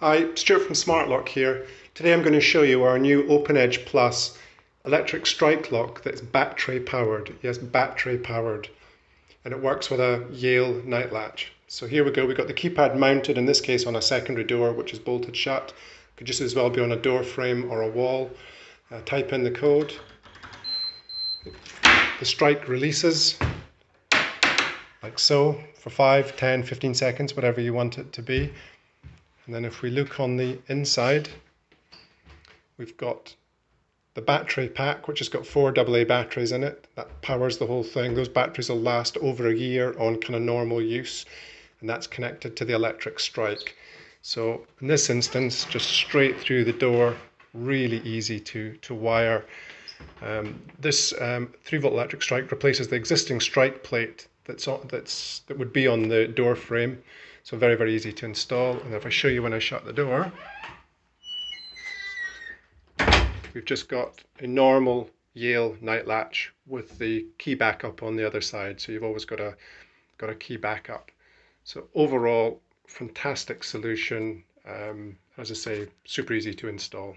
Hi, Stuart from SmartLock here. Today I'm going to show you our new OpenEdge Plus electric strike lock that's battery powered. Yes, battery powered. And it works with a Yale night latch. So here we go, we've got the keypad mounted, in this case on a secondary door which is bolted shut. Could just as well be on a door frame or a wall. Type in the code. The strike releases like so for 5, 10, 15 seconds, whatever you want it to be. And then if we look on the inside, we've got the battery pack, which has got 4 AA batteries in it. That powers the whole thing. Those batteries will last over a year on kind of normal use, and that's connected to the electric strike. So in this instance, just straight through the door, really easy to wire. This 3-volt electric strike replaces the existing strike plate that would be on the door frame. So very, very easy to install. And if I show you when I shut the door, we've just got a normal Yale night latch with the key backup on the other side. So you've always got a key backup. So overall, fantastic solution. As I say, super easy to install.